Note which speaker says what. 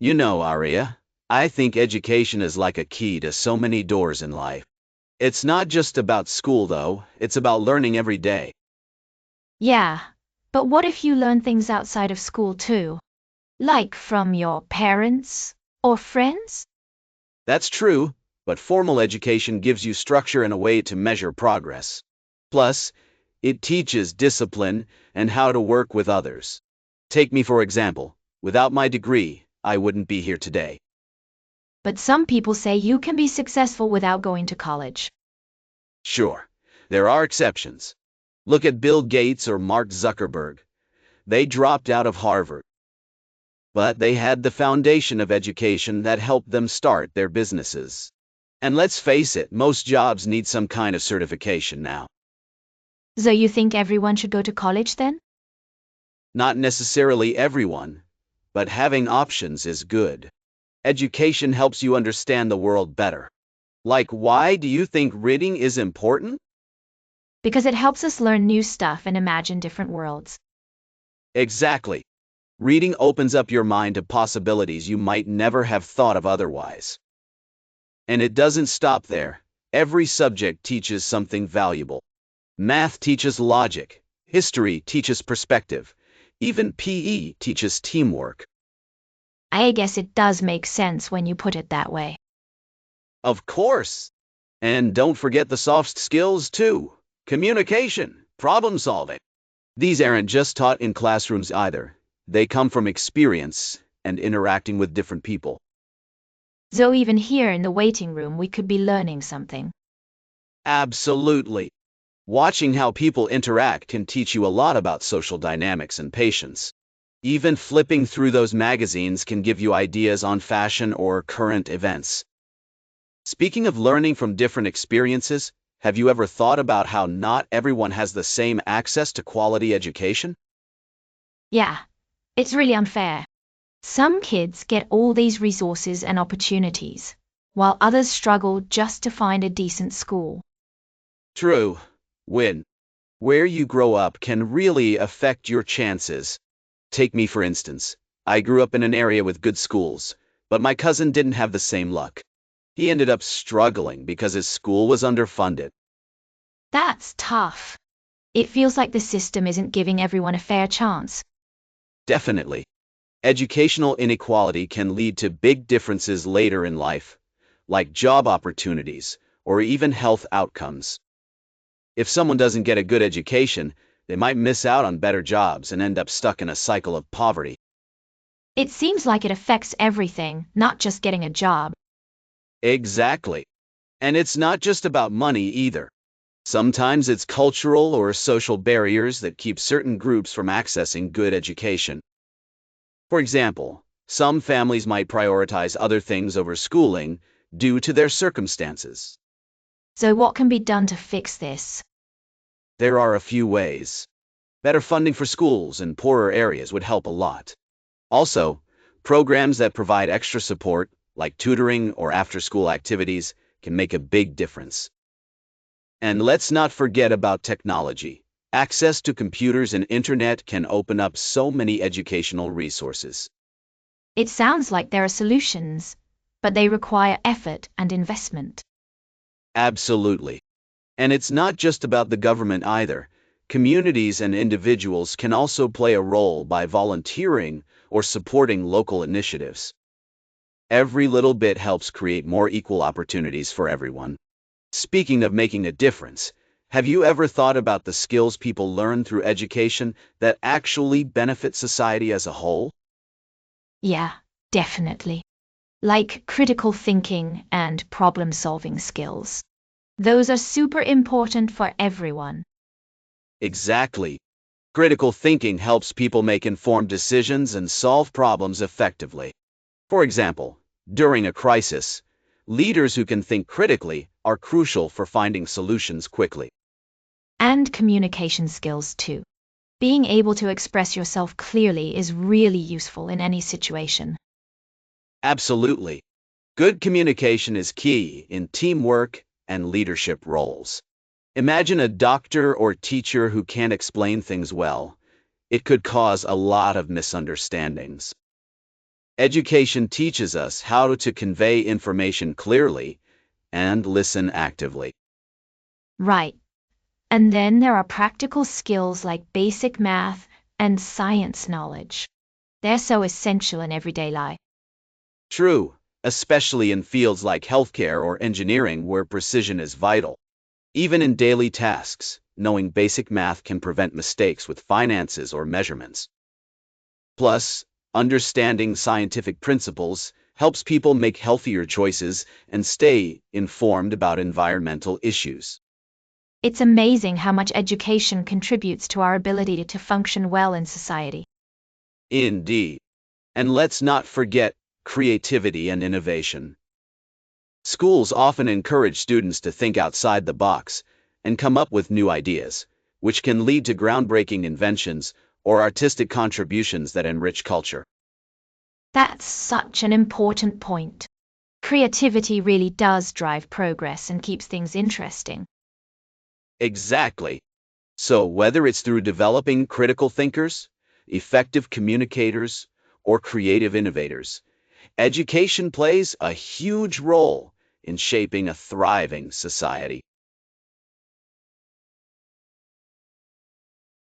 Speaker 1: Aria, I think education is like a key to so many doors in life. It's not just about school, though, it's about learning every day.
Speaker 2: Yeah, but what if you learn things outside of school too? Like from your parents or friends?
Speaker 1: That's true, but formal education gives you structure and a way to measure progress. Plus, it teaches discipline and how to work with others. Take me for example. Without my degree, I wouldn't be here today.
Speaker 2: But some people say you can be successful without going to college.
Speaker 1: Sure, there are exceptions. Look at Bill Gates or Mark Zuckerberg. They dropped out of Harvard, but they had the foundation of education that helped them start their businesses. And let's face it, most jobs need some kind of certification now.
Speaker 2: So you think everyone should go to college then?
Speaker 1: Not necessarily everyone, but having options is good. Education helps you understand the world better. Like, why do you think reading is important?
Speaker 2: Because it helps us learn new stuff and imagine different worlds.
Speaker 1: Exactly. Reading opens up your mind to possibilities you might never have thought of otherwise. And it doesn't stop there. Every subject teaches something valuable. Math teaches logic. History teaches perspective. Even PE teaches teamwork.
Speaker 2: I guess it does make sense when you put it that way.
Speaker 1: Of course. And don't forget the soft skills too. Communication, problem solving. These aren't just taught in classrooms either. They come from experience and interacting with different people.
Speaker 2: So even here in the waiting room we could be learning something.
Speaker 1: Absolutely. Watching how people interact can teach you a lot about social dynamics and patience. Even flipping through those magazines can give you ideas on fashion or current events. Speaking of learning from different experiences, have you ever thought about how not everyone has the same access to quality education?
Speaker 2: Yeah, it's really unfair. Some kids get all these resources and opportunities, while others struggle just to find a decent school.
Speaker 1: True. Where you grow up can really affect your chances. Take me for instance. I grew up in an area with good schools, but my cousin didn't have the same luck. He ended up struggling because his school was underfunded.
Speaker 2: That's tough. It feels like the system isn't giving everyone a fair chance.
Speaker 1: Definitely. Educational inequality can lead to big differences later in life, like job opportunities or even health outcomes. If someone doesn't get a good education, they might miss out on better jobs and end up stuck in a cycle of poverty.
Speaker 2: It seems like it affects everything, not just getting a job.
Speaker 1: Exactly. And it's not just about money either. Sometimes it's cultural or social barriers that keep certain groups from accessing good education. For example, some families might prioritize other things over schooling due to their circumstances.
Speaker 2: So what can be done to fix this?
Speaker 1: There are a few ways. Better funding for schools in poorer areas would help a lot. Also, programs that provide extra support, like tutoring or after-school activities, can make a big difference. And let's not forget about technology. Access to computers and internet can open up so many educational resources.
Speaker 2: It sounds like there are solutions, but they require effort and investment.
Speaker 1: Absolutely. And it's not just about the government either. Communities and individuals can also play a role by volunteering or supporting local initiatives. Every little bit helps create more equal opportunities for everyone. Speaking of making a difference, have you ever thought about the skills people learn through education that actually benefit society as a whole?
Speaker 2: Yeah, definitely. Like critical thinking and problem-solving skills. Those are super important for everyone.
Speaker 1: Exactly. Critical thinking helps people make informed decisions and solve problems effectively. For example, during a crisis, leaders who can think critically are crucial for finding solutions quickly.
Speaker 2: And communication skills too. Being able to express yourself clearly is really useful in any situation.
Speaker 1: Absolutely. Good communication is key in teamwork and leadership roles. Imagine a doctor or teacher who can't explain things well. It could cause a lot of misunderstandings. Education teaches us how to convey information clearly and listen actively.
Speaker 2: Right. And then there are practical skills like basic math and science knowledge. They're so essential in everyday life.
Speaker 1: True, especially in fields like healthcare or engineering where precision is vital. Even in daily tasks, knowing basic math can prevent mistakes with finances or measurements. Plus, understanding scientific principles helps people make healthier choices and stay informed about environmental issues.
Speaker 2: It's amazing how much education contributes to our ability to function well in society.
Speaker 1: Indeed. And let's not forget creativity and innovation. Schools often encourage students to think outside the box and come up with new ideas, which can lead to groundbreaking inventions or artistic contributions that enrich culture.
Speaker 2: That's such an important point. Creativity really does drive progress and keeps things interesting.
Speaker 1: Exactly. So, whether it's through developing critical thinkers, effective communicators, or creative innovators, education plays a huge role in shaping a thriving society.